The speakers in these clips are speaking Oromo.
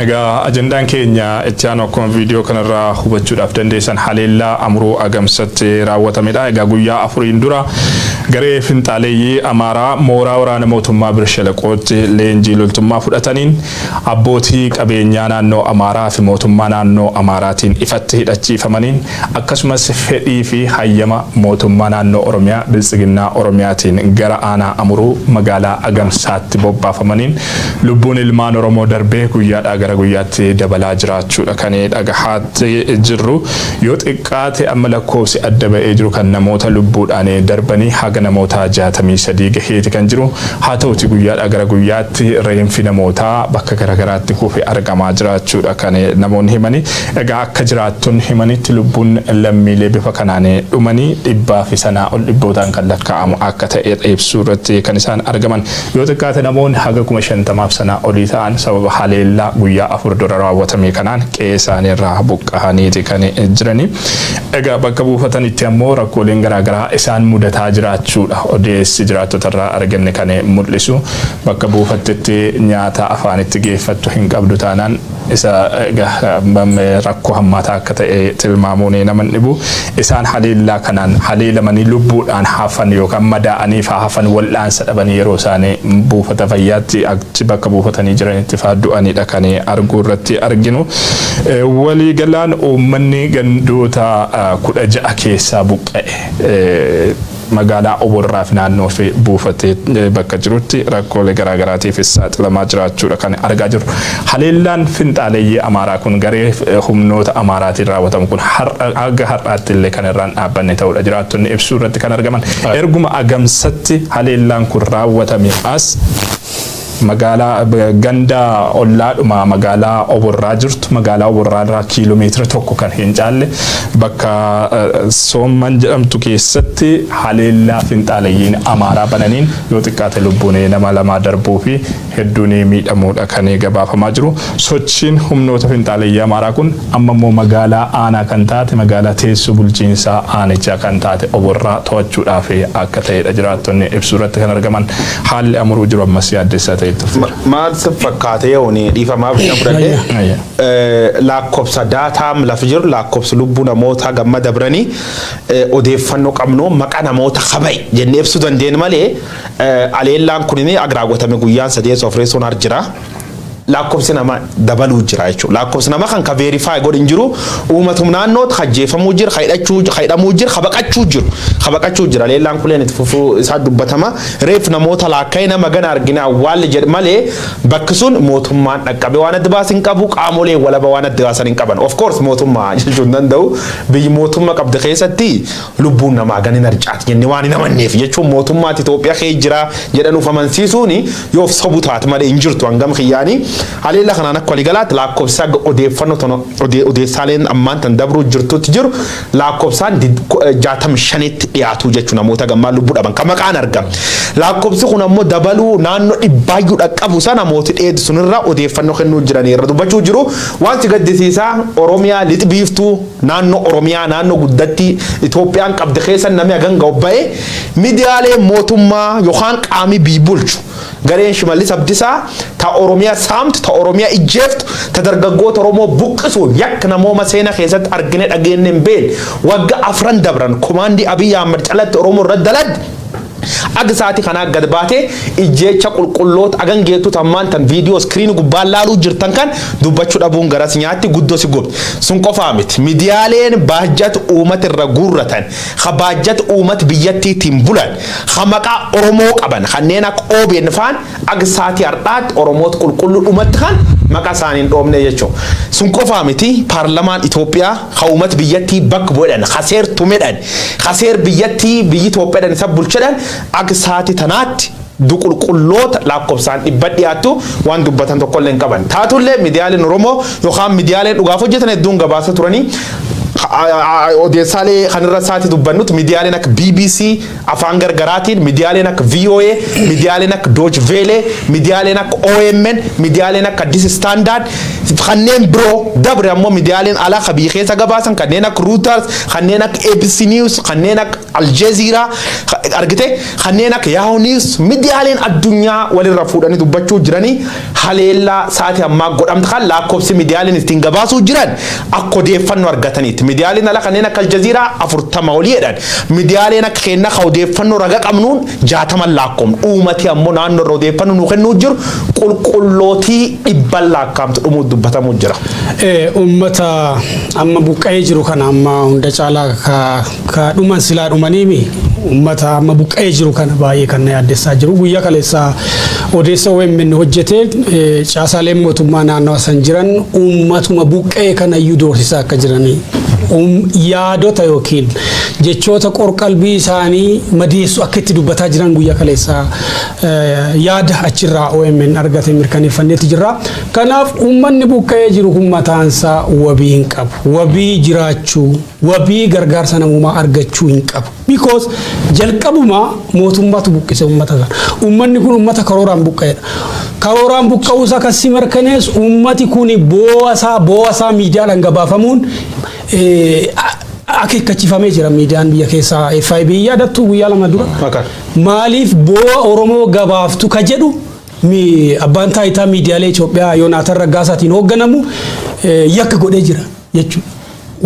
Egaa ajandaan keenya itti aanu akkuma viidiyoo kanarraa hubachuudhaaf dandeessan haleellaa amruu agamsatti raawwatamedha. Egaa guyyaa afuriin dura garee finxaaleeyyii Amaaraa mooraa waraana mootummaa Birshelaqootti leenjii loltummaa fudhataniin abbootii qabeenyaa naannoo Amaaraa fi mootummaa naannoo Amaaraatiin ifatti hidhachiifamaniin akkasumas fedhii fi hayyama mootummaa naannoo Oromiyaa Biltsiginnaa Oromiyaatiin gara aanaa amruu magaalaa Agamsaatti bobbaafamaniin lubbuun ilmaan Oromoo darbee guyyaadhaa gara guyyaatti dabalaa jiraachuudha kan dhagahaatti jirru. Yoo xiqqaate amma lakkoofsi adda ba'ee jiru kan namoota lubbuudhaan darbanii haga namoota 63 gaheeti kan jiru. Haa ta'uti guyyaadhaa gara guyyaatti reenfi namootaa bakka garagaraatti kufee argamaa jiraachuudha kan namoonni himani. Egaa akka jiraattonni himanitti lubbuun lammiilee bifa kanaan dhumanii dhibbaa fi sanaa ol dhibbootaan kan lakkaa'amu akka ta'e ibsuu irratti kan isaan argaman. Yoo xiqqaate namoonni haga 50 sanaa olii ta'an sababa haleellaa guyyaa afur dura raawwatame kanaan qe'ee isaaniirraa buqqa'aniiti kan jirani. Egaa bakka buufatanitti ammoo rakkooleen garaagaraa isaan mudataa jiraachuudha odeessi jiraattotarraa arganne kan mul'isu. Bakka buufattetti nyaata afaanitti geeffattu hin qabdu taanaan isa rakkoo hammaataa akka ta'e tilmaamuun nama dhibu. Isaan haleellaa kanaan haleelamanii lubbuudhaan hafan yookaan madaa'anii hafan wal'aansa dhabanii yeroo isaanii buufata fayyaatti achi bakka buufatanii jiranitti du'anidha kan arguu irratti arginu. Walii galaan uummanni gandoota 16 keessaa buqqa'e magaalaa Oborraa fi naannoo fi buufatee bakka jirutti rakkoolee garaagaraatiif saaxilamaa jiraachuudha kan argaa jirru. Haleellaan finxaaleeyyii Amaaraa kun garee humnoota Amaaraatiin raawwatamu kun hanga har'aatti illee kan irraan dhaabbanne ta'uudha jiraattonni ibsuu irratti kan argaman. Erguma Agamsatti haleellaan kun raawwatame as magaalaa ganda ollaadhuma magaalaa Oborraa jirtu magaalaa Oborraa irraa kiiloomeetira 1 kan hin caalle bakka Soomman jedhamtu keessatti haleellaa finxaaleeyyiin Amaaraa bananiin yoo xiqqaate lubbuun nama 2 darbuu fi hedduun miidhamuudha kan gabaafamaa jiru. Sochiin humnoota finxaaleeyyii Amaaraa kun amma immoo magaalaa aanaa kan taate magaalaa teessoo bulchiinsaa aanichaa kan taate Oborraa to'achuudhaaf akka ta'edha jiraattonni ibsuu irratti kan argaman. Haalli amruu jiru ammas yaaddessaa ta'e. Maal fakkaatee yooni dhiifamaaf kan fudhadhe lakkoofsa daataam lafa jiru lakkoofsa lubbuu namoota gamma dabranii odeeffannoo qabnu maqaa namoota qabay jennee ibsuu dandeenya malee haleellaan kun raawwatame guyyaan 3 sofreessoon harjira. Lakkoofsi nama dabaluu jira jechuudha. Lakkoofsi nama kan ka verify godhin jiru uumatum naannoot hajjeefamuu jira, hidhamuu jira, habaqachuu jira. Haleellaan kuleen itti fufuu isaa dubbatama. Reef namoota laakkaa'ee nama gana argina awwaalli jedhe malee bakki sun mootummaan dhaqqabe waan adda baasin hin qabu qaamolee walaba waan adda baasan hin qaban. Of course mootummaa jechuun danda'u biyyi mootummaa qabde keessatti lubbuun namaa gani narcaati jennee waan hin amanneef jechuun mootummaatti Itoophiyaa kee jira jedhanuuf amansiisuuni yoo sobu taate malee hin jirtu hangam xiyyaanii. Haleellaa kanaan akka waliigalaatti lakkoofsa odeeffannoo odeessaaleen ammaan tan dabruu jirtutti jiru lakkoofsaan 65tti dhiyaatu jechuun namoota gammaa lubbuu dhaban kan maqaan argama. Lakkoofsi kun ammoo dabaluu naannoo dhibbaayyuu dhaqqabu sana namooti dheedu sunirraa odeeffannoo kennuu jiranii irra dubbachuu jiru. Wanti gaddisiisaa Oromiyaa lixi biiftuu naannoo Oromiyaa naannoo guddatti Itoophiyaan qabde keessa namni haganga obba'e miidiyaalee mootummaa yookaan qaamii biibulchu gareen Shimallis Abdiisaa ta Oromiyaa saamtu ta Oromiyaa ijjeeftu ta dargaggoota Oromoo buqqisuun yakka namooma seenaa keessatti argine dhageenye hin beekne waggaa 4 dabran komaandii Abiy Ahmed calatti Oromoo irra dalad aga saati kana gad baate ijjeecha qulqulloota agan geetu tammaan tan viidiyoo screen gubbaan laaluu jirtan kan dubbachuu dhabuun garas nyaatti guddoo si gubde sun qofaa miti miidiyaaleen baajjat uummata irra guurratan baajjat uummata biyyattiitiin bulan maqaa Oromoo qaban kanneen akka OBN faan aga saati har'aatti Oromoota qulqulluu dhumatti kan maqaa isaaniin dhoomne jechuudha. Sun qofaa miti paarlamaan Itoophiyaa uummata biyyattii bakka bu'edhan haseer tumedhan haseer biyyattii biyyi Itoophiyaadhaan isa bulchadhan akka saati tanaatti duqulqulloota lakkoofsaan dhibba dhiyaatu waan dubbatan tokkollee hin qaban. Taatullee miidiyaaleen Oromoo yookaan miidiyaaleen dhugaaf hojjetan hedduun gabaasa turanii odeessaalee kanarra saati dubbannutti miidiyaaleen akka BBC afaan gargaraatiin miidiyaaleen akka VOA miidiyaaleen akka Deutsche Welle miidiyaaleen akka OMN miidiyaaleen akka This Standard kanneen biroo dabre ammoo miidiyaaleen alaa qabii keessa gabaasan kanneen akka Reuters kanneen akka ABC News kanneen akka Al Jazeera argite kanneen akka Yahoo News miidiyaaleen addunyaa walirra fuudhanii dubbachuu jiranii haleellaa sa'aatii ammaa godhamte kan lakkoofsi miidiyaaleen ittiin gabaasuu jiran akka odeeffannoo argataniiti miidiyaaleen alaa kanneen akka Al Jazeera 40 oliidhaan miidiyaaleen akka kenna odeeffannoo raga qabnuun 60 lakkoom uumati ammoo naannoo odeeffannoo nu kennuu jiru qulqullootii dhibban lakkaamtu dhumuu dubbatamu jira. Uummata amma buqqa'ee jiru kana amma hunda caalaa ka dhuman silaa dhumaniimi uummata amma buqqa'ee jiru kana baay'ee kan na yaaddessaa jiru guyyaa kaleessaa odeessa OMN hojjetee caasaaleen mootummaa naannoo san jiran uummatuma buqqa'ee kana iyyuu doorsisaa akka jiranii yaadota yookiin jechoota qorqalbii isaanii madeessu akka itti dubbataa jiran guyyaa kaleessaa yaada achirraa OMN argate mirkaneeffanneeti jirra. Kanaaf uummanni buqqa'ee jiru kun mataansaa wabii hin qabu. Wabii jiraachuu, wabii gargaarsa namummaa argachuu hin qabu. Because jalqabuma mootummaatu buqqise uummata kana. Uummanni kun uummata karooraan buqqa'eedha. Karooraan buqqa'uusaa akkasii mirkaneessu uummati kun boo'asaa miidiyaadhaan gabaafamuun akeekkachiifamee jira miidiyaan biyya keessaa FIB yaadattu guyyaa lama dura. Maaliif boo'a Oromoo gabaaftu ka jedhu abbaan taayitaa miidiyaalee Itoophiyaa Yoonaataan Raggaasaatiin hoogganamu yakka godhee jira jechuudha.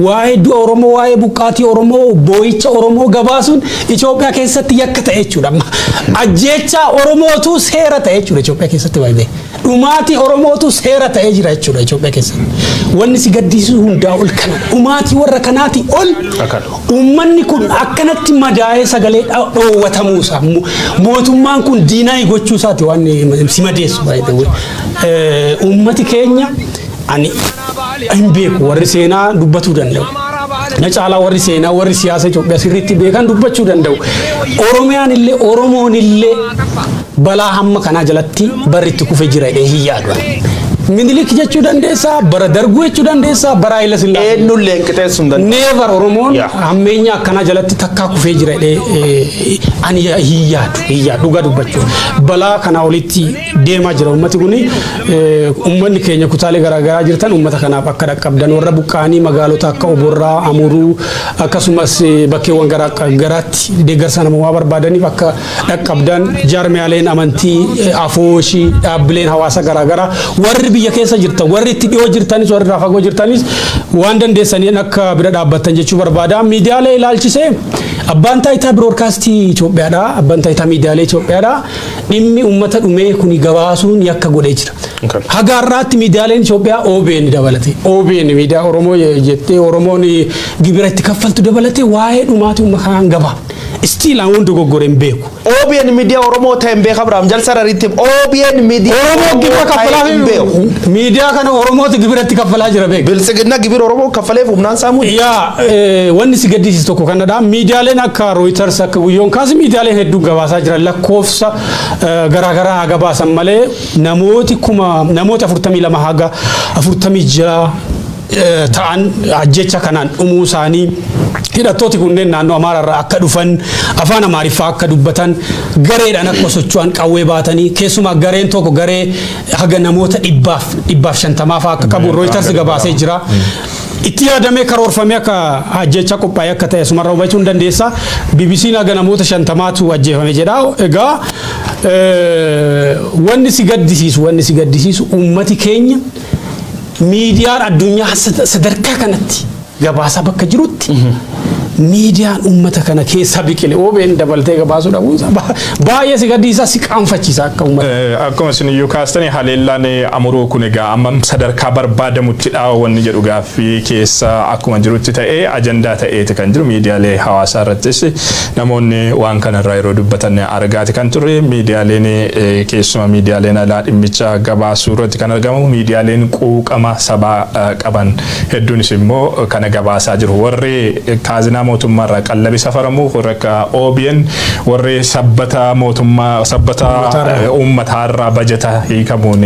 Waa'ee du'a Oromoo waa'ee buqqaatii Oromoo boo'icha Oromoo gabaasuun Itoophiyaa keessatti yakka ta'e jechuudha. Ajjeechaa Oromootu seera ta'e jechuudha Itoophiyaa keessatti baay'ee. Dhumaatii Oromootu seera ta'ee jira jechuudha Itoophiyaa keessatti. Wanni si gaddisiisu hundaa ol kana. Dhumaatii warra kanaati ol. Uummanni kun akkanatti madaa'ee sagalee dhoowwatamuusaa mootummaan kun diinaa gochuusaati waan si madeessu baay'ee. Uummati keenya ani hin beeku warri seenaa dubbatuu danda'u. Na caalaa warri seenaa warri siyaasa Itoophiyaa sirriitti beekan dubbachuu danda'u. Oromiyaan illee Oromoon illee balaa hamma kanaa jalatti barritti kufee jira hin yaadu. Minilik jechuu dandeessaa, bara Darguu jechuu dandeessaa, bara Haayile Sillaasee. Eenyullee qixeessuu hin danda'u. Neevar Oromoon hammeenya akkanaa jalatti takkaa kufee jira ani hin yaadu dhugaa dubbachuu. Balaa kana olitti deemaa jira uummati kuni uummanni keenya kutaalee garaagaraa jirtan uummata kanaaf akka dhaqqabdan warra buqqaanii magaalota akka Oborraa, Amuruu akkasumas bakkeewwan garaatti deeggarsa namummaa barbaadaniif akka dhaqqabdan jaarmiyaaleen amantii afooshii dhaabbileen hawaasa garaagaraa warri biyya keessa jirtan warri itti dhiyoo jirtanis warri fagoo jirtanis waan dandeessaniin akka bira dhaabbattan jechuu barbaada. Miidiyaalee ilaalchisee abbaan taayitaa biroodkaastii Itoophiyaadha abbaan taayitaa miidiyaalee Itoophiyaadha dhimmi uummata dhumee kuni gabaasuun yakka godhee jira. Haga har'aatti miidiyaaleen Itoophiyaa OBN dabalate OBN miidiyaa Oromoo jettee Oromoon gibira itti kaffaltu dabalate waa'ee dhumaatii uummata kanaan gabaa. Still aan won dogoggoreen beeku. OBN miidiyaa Oromoo ta'een beeka Abrahaam Jalsara riitti OBN miidiyaa Oromoo gibira kaffalaa beeku. Miidiyaa kana Oromooti gibira itti kaffalaa jira beeku. Bilsigina gibira Oromoo kaffaleef humnaan saamuu. Yaa wanni si gaddisiisu tokko kanadha. Miidiyaaleen akka Reuters akka guyyoon kaas miidiyaaleen hedduu gabaasaa jira lakkoofsa garaagaraa gabaasan malee namoota 42 haga 46 ta'an ajjecha kanaan dhumuu isaanii hidhattooti kunneen naannoo Amaaraarraa akka dhufan afaan Amaariffaa akka dubbatan gareedhaan akka socho'an qawwee baatanii keessumaa gareen tokko garee haga namoota 150 fa'aa akka qabu Reuters gabaasee jira. Itti yaadamee karoorfamee akka ajjecha qophaa'ee akka ta'e sumarra hubachuu hin dandeessa. BBC'n haga namoota 50tu ajjeefame jedha. Egaa wanni si gaddisiisu uummati keenya miidiyaan addunyaa sadarkaa kanatti gabaasa bakka jirutti miidiyaan uummata kana keessa biqile OBN dabaltee gabaasuu dhabuusa baay'ee si gaddisiisa si qaanfachiisa akka uummata. Akkuma isin iyyuu kaastanii haleellaan Amuruu kun egaa amma sadarkaa barbaadamutti wanni jedhu gaaffii keessa akkuma jirutti ta'ee ajandaa ta'eeti kan jiru miidiyaalee hawaasaa irrattis namoonni waan kanarraa yeroo dubbatan argaati kan turre miidiyaaleen keessuma miidiyaaleen alaa dhimmicha gabaasuu irratti kan argamu miidiyaaleen quuqama sabaa qaban hedduunis immoo kana gabaasaa jiru warri kaazinaa mootummaa irraa qallabi safaramu warra OBN warri sabbata mootummaa sabbata uummataa irraa bajeta hiikamuun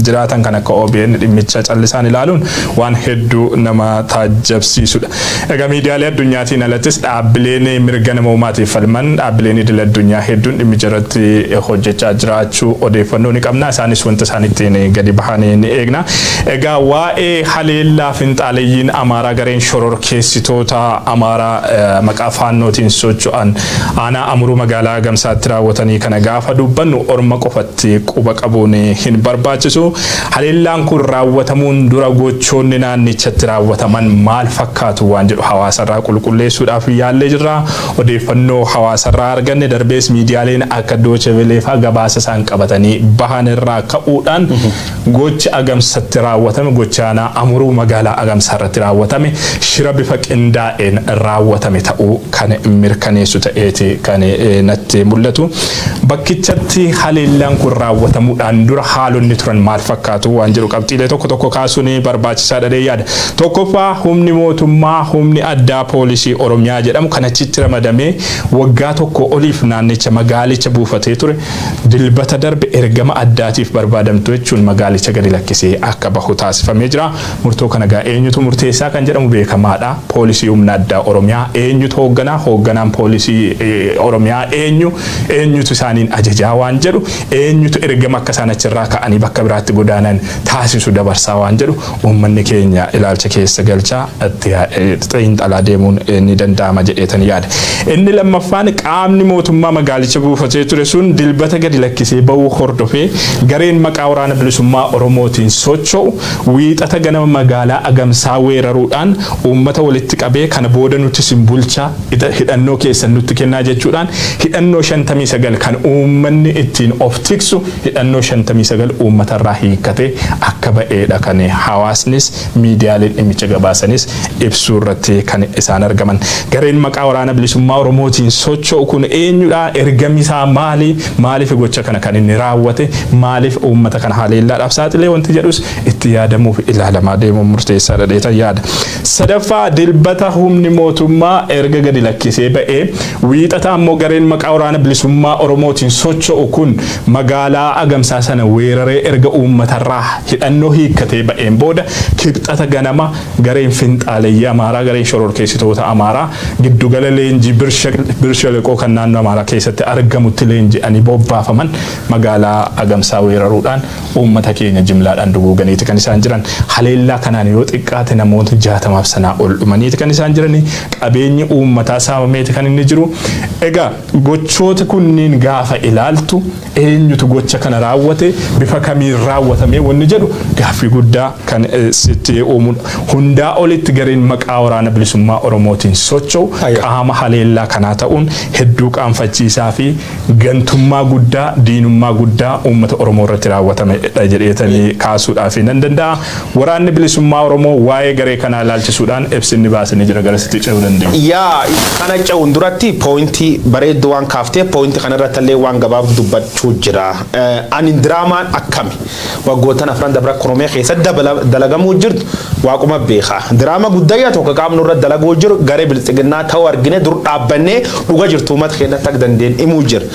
jiraatan kan akka OBN dhimmicha callisaan ilaaluun waan hedduu nama taajjabsiisudha. Egaa miidiyaalee addunyaatiin alattis dhaabbileen mirga namoomaatiif falman dhaabbileen idil addunyaa hedduun dhimmicha irratti hojjechaa jiraachuu odeeffannoo ni qabna. Isaanis wanta isaanittiin gadi bahanii ni eegna. Egaa waa'ee haleellaa finxaaleeyyiin Amaaraa gareen shororkeessitoota Amaaraa maqaa faannootiin socho'an aanaa Amuruu magaalaa Agamsaatti raawwatanii kana gaafa dubbannu orma qofatti quba qabuun hin barbaachisu. Haleellaan kun raawwatamuun dura gochoonni naannichatti raawwataman maal fakkaatu waan jedhu hawaasarraa qulqulleessuudhaaf yaallee jirra. Odeeffannoo hawaasarraa arganne darbees miidiyaaleen akka Dooche Velee faa gabaasa isaan qabatanii bahan irraa ka'uudhaan gocha Agamsatti raawwatame gochaanaa Amuruu magaalaa Agamsaa irratti raawwatame shira bifa qindaa'een raawwatame ta'uu kan mirkaneessu ta'eeti kan natti mul'atu. Bakkichatti haleellaan kun raawwatamuudhaan dura haalonni turan maal fakkaatu waan jedhu qabxiilee tokko tokko kaasuun barbaachisaadha jedhee yaada. Tokkoffaa humni mootummaa humni addaa poolisii Oromiyaa jedhamu kan achitti ramadamee waggaa tokko oliif naannicha magaalicha buufatee ture dilbata darbe ergama addaatiif barbaadamtu jechuun magaalicha gadi lakkisee akka bahu taasifamee jira. Murtoo kana gaa eenyutu murteessaa kan jedhamu beekamaadha. Poolisii humna addaa Oromiyaa eenyutu hoogganaan poolisii Oromiyaa eenyutu isaaniin ajajaa waan jedhu eenyutu ergama akka isaan achirraa ka'anii bakka biraatti godaanan taasisu dabarsaa waan jedhu uummanni keenya ilaalcha keessa galchaa xiinxalaa deemuun ni danda'ama jedheetan yaada. Inni lammaffaan qaamni mootummaa magaalicha buufatee ture sun dilbata gadi lakkisee bahuu hordofee gareen maqaa waraana bilisummaa Oromootiin socho'u wiixata ganama magaalaa Agamsaa weeraruudhaan uummata walitti qabee kana booda nuti simbulchaa hidhannoo keessan nutti kennaa jechuudhaan hidhannoo 59 kan uummanni ittiin of tiksu hidhannoo 59 uummatarraa hiikkatee akka ba'eedha kan hawaasnis miidiyaaleen dhimmicha gabaasanis ibsuu irratti kan isaan argaman. Gareen maqaa waraana bilisummaa Oromootiin socho'u kun eenyudha? Ergamisaa maaliif gocha kana kan inni raawwate? Maaliif uummata kana haleellaadhaaf saaxilee wanti jedhus itti yaadamuuf ilaalamaa deemuun murteessaadha jedheetan yaada. Sadaffaa dilbata humni mootummaa erga gadi lakkisee ba'ee wiixata ammoo gareen maqaa waraana bilisummaa Oromootiin socho'u kun magaalaa Agamsaa sana weeraree erga uummatarraa hidhannoo hiikkatee ba'een booda kibxata ganama gareen finxaaleeyyii Amaaraa gareen shororkeessitoota Amaaraa giddugala leenjii Birshaleqoo kan naannoo Amaaraa keessatti argamutti leenji'anii bobbaafaman magaalaa Agamsaa weeraruudhaan uummata keenya jimlaadhaan duguuganiiti kan isaan jiran. Haleellaa kanaan yoo xiqqaate namoota 60 sanaa ol dhumaniiti kan isaan jiranii. Qabeenyi uummataa saamameeti kan inni jiru. Egaa gochoota kunniin gaafa ilaaltu eenyutu gocha kana raawwate bifa kamiin raawwatame wanni jedhu gaaffii guddaa kan sitti uumudha. Hundaa olitti gareen maqaa waraana bilisummaa Oromootiin socho'u qaama haleellaa kanaa ta'uun hedduu qaanfachiisaa fi gantummaa guddaa diinummaa guddaa uummata Oromoo irratti raawwatamedha jedheetanii kaasuudhaaf nan danda'a. Waraanni bilisummaa Oromoo waa'ee garee kanaa ilaalchisuudhaan ibsinni baasanii jira garasitti ce'uu danda'u. Yaa kana ce'uun duratti poointii bareedduu waan kaaftee poointii kanarratti illee waan gabaabduu dubbachuu jira. Ani diraamaan akkami waggoottan afran dabra Oromiyaa keessatti dalagamuu jirtu waaquma beekaa. Diraama guddaa tokko qaamnu irratti dalaguu jiru garee bilisiginnaa ta'uu argine dur dhaabbannee dhuga jirtu uummata keenyatti akka dandeenye himuu jira.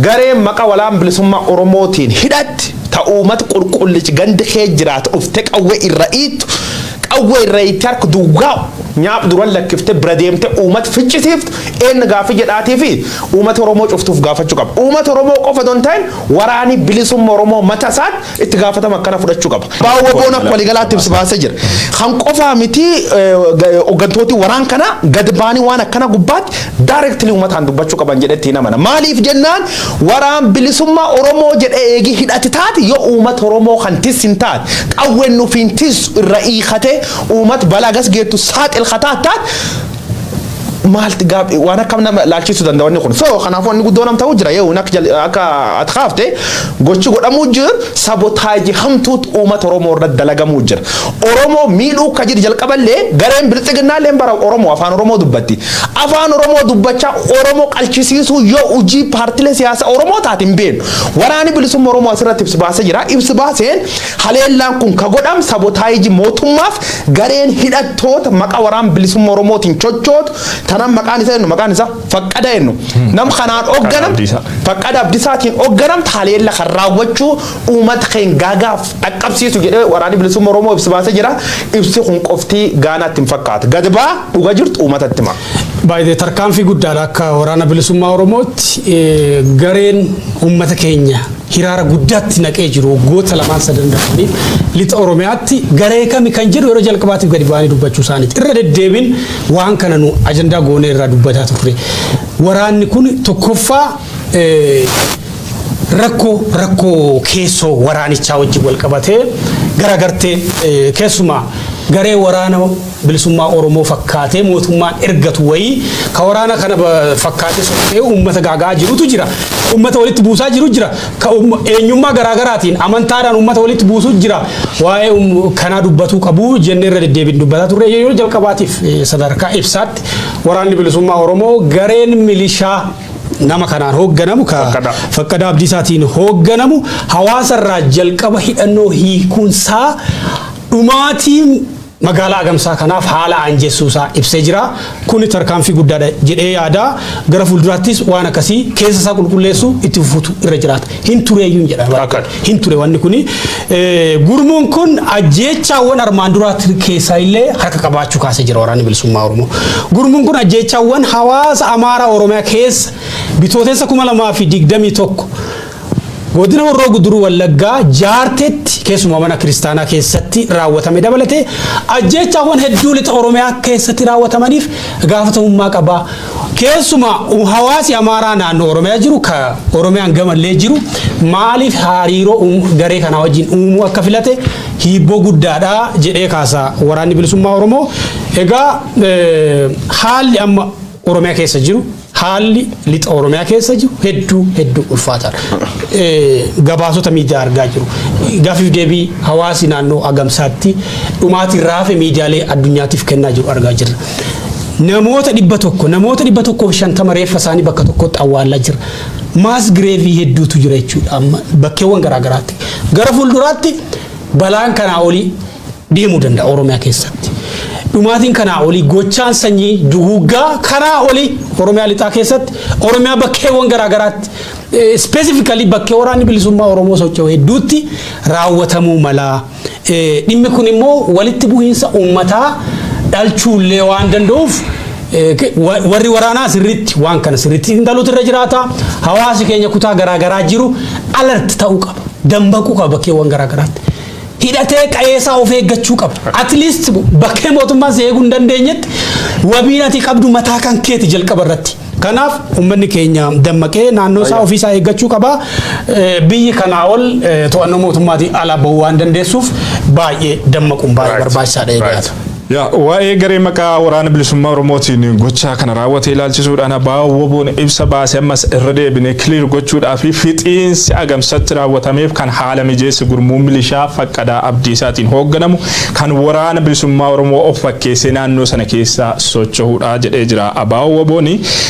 Garee maqaa waraana bilisummaa Oromootiin hidhatti ta'uu uummata qulqullichi gandi kee jiraatu uftee qawwee irra iittu qawwee irra itti harka duwwaa nyaap duran lakkifte bira deemte uummata ficcisiiftu eenyu gaaffii jedhaatii fi uummata Oromoo cuftuuf gaafachuu qaba. Uummata Oromoo qofa don ta'in waraani bilisummaa Oromoo mata isaatti itti gaafatama akkana fudhachuu qaba. Baawwa boona waligalaatti ibsa baasee jira. Kan qofaa miti hooggantooti waraan kana gad baanii waan akkana gubbaatti directly uummataan dubbachuu qaban jedhetti namana. Maaliif jennaan waraan bilisummaa Oromoo jedhee eegi hidhati taati yoo uummata Oromoo kan tissin taati qawween nufiin tis irra hiikate uummata balaa gas geettu saaxil خطأت maalti gaab waan akkam nama laalchisuu danda'u kun so kanaafuu inni guddoo nam ta'u jira yoo akka atkaafte gochi godhamuu jira sabotaajii hamtuut uummata Oromoo irra dalagamuu jira Oromoo miidhuu ka jiru jalqaballee gareen bilxiginnaallee bara Oromoo afaan Oromoo dubbatti afaan Oromoo dubbachaa Oromoo qalchisiisuu yoo hojii paartilee siyaasa Oromoo taatiin beenu waraani bilisummaa Oromoo asirratti ibsa baasee jira ibsa baaseen haleellaan kun ka godham sabotaajii mootummaaf gareen hidhattoota maqaa waraan bilisummaa Oromootiin chochoot tanam maqaan isa faqqada ennu nam khanaan ogganam faqqada abdisaatiin ogganam haleella kan raawwachuu uummata keen gaagaaf dhaqqabsiisu jedhee waraani bilisummaa Oromoo ibsa baasee jira ibsi kun qoftii gaanaatti hin fakkaatu gadbaa dhuga jirtu uummatatti hima baay'ee tarkaanfii guddaadha akka waraana bilisummaa Oromootti gareen uummata keenya hiraara guddaatti naqee jiru waggoota lamaan sadan darbaniif lixa Oromiyaatti garee kami kan jedhu yeroo jalqabaatiif gadi ba'anii dubbachuu isaaniiti irra deddeebiin waan kana nu ajandaa goonee irraa dubbataa turre waraanni kun tokkoffaa rakkoo keessoo waraanichaa wajjin wal qabatee garagartee keessumaa garee waraana bilisummaa Oromoo fakkaatee mootummaan ergatu wayii ka waraana kana fakkaatee sochee uummata gaagaa jirutu jira uummata walitti buusaa jiru jira ka eenyummaa garaagaraatiin amantaadhaan uummata walitti buusuu jira waa'ee kanaa dubbatuu qabu jennee irra deddeebiin dubbataa turre yeroo jalqabaatiif sadarkaa ibsaatti waraanni bilisummaa Oromoo gareen milishaa nama kanaan hoogganamu ka faqqada abdiisaatiin hoogganamu hawaasa irraa jalqaba hidhannoo hiikuunsaa dhumaatiin magaalaa Agamsaa kanaaf haala anjessuusaa ibsee jira kun tarkaanfii guddaadha jedhee yaada gara fuulduraattis waan akkasii keessa isaa qulqulleessu itti fufuutu irra jiraata hin tureeyyuun jedhama hin ture wanni kuni gurmuun kun ajjeechaawwan armaan duraatti keessaa illee harka qabaachuu kaasee jira waraanni bilisummaa Oromoo gurmuun kun ajjeechaawwan hawaasa Amaaraa Oromiyaa keessa bitooteessa 2021 godina Horroo Guduruu Wallaggaa jaartetti keessumaa mana kiristaanaa keessatti raawwatame dabalatee ajjeechaawwan hedduu lixa Oromiyaa keessatti raawwatamaniif gaafatamummaa qaba keessumaa hawaasi Amaaraa naannoo Oromiyaa jiru ka Oromiyaan gamallee jiru maaliif hariiroo garee kana wajjin uumuu akka filate hibboo guddaadha jedhee kaasa waraanni bilisummaa Oromoo egaa haalli amma Oromiyaa keessa jiru haalli lixa Oromiyaa keessa jiru hedduu ulfaataadha gabaasota miidiyaa argaa jiru gaafiif deebii hawaasi naannoo Agamsaatti dhumaatiin raafe miidiyaalee addunyaatiif kennaa jiru argaa jirra namoota 150 reeffa isaanii bakka tokkotti awwaalaa jira maas gireevii hedduutu jira jechuudha amma bakkeewwan garaagaraatti gara fuulduraatti balaan kanaa olii deemuu danda'a Oromiyaa keessatti dhumaatiin kanaa olii gochaan sanyii duguuggaa kanaa olii Oromiyaa lixaa keessatti Oromiyaa bakkeewwan garaagaraatti specifically bakkee waraanni bilisummaa Oromoo socho'u hedduutti raawwatamuu mala dhimmi kun immoo walitti bu'iinsa uummataa dhalchuullee waan danda'uuf warri waraanaa sirriitti waan kana sirriitti hindaluutu irra jiraata hawaasi keenya kutaa garaagaraa jiru alert ta'uu qaba dambaquu qaba bakkeewwan garaagaraatti hidhatee qayeesaa of eeggachuu qaba at least bakkee mootummaa seeguu hin dandeenyetti wabiin ati qabdu mataa kan keeti jalqaba irratti kanaaf uummanni keenya dammaqee naannoo isaa ofiisaa eeggachuu qaba biyyi kanaa ol to'annoo mootummaatiin ala bahuu waan dandeessuuf baay'ee dammaquun baay'ee barbaachisaadha eegaata. Waa'ee garee maqaa waraana bilisummaa Oromootiin gochaa kana raawwatee ilaalchisuudhaan WBO'n ibsa baasee ammas irra deebinee kiliir gochuudhaaf fixiinsi Agamsatti raawwatameef kan haala mijeesse gurmuun milishaa faqqadaa abdiisaatiin hoogganamu kan waraana bilisummaa Oromoo of fakkeessee naannoo sana keessa socho'uudha jedhee jira. WBO'n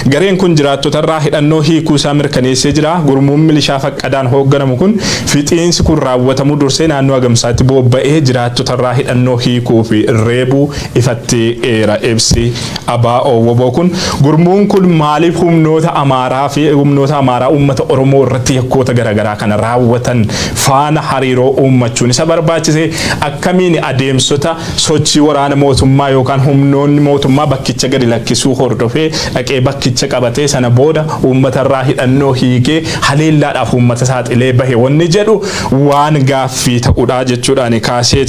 gareen kun jiraattotarraa hidhannoo hiikuu isaa mirkaneessee jira. Gurmuun milishaa faqqadaan hoogganamu kun fixiinsi kun raawwatamuu dursee naannoo Agamsaatti bobba'ee jiraattotarraa hidhannoo hiikuu fi reebuu ifatti era ibsi WBO kun gurmuun kun maaliif humnoota Amaaraa fi humnoota Amaaraa uummata Oromoo irratti yakkoota garaagaraa kana raawwatan faana hariiroo uummachuun isa barbaachise akkamiin adeemsota sochii waraana mootummaa yookaan humnoonni mootummaa bakkicha gadi lakkisuu hordofee dhaqee bakkicha qabatee sana booda uummata irraa hidhannoo hiikee haleellaadhaaf uummata saaxilee bahe wanni jedhu waan gaaffii ta'uudha jechuudhaan kaasee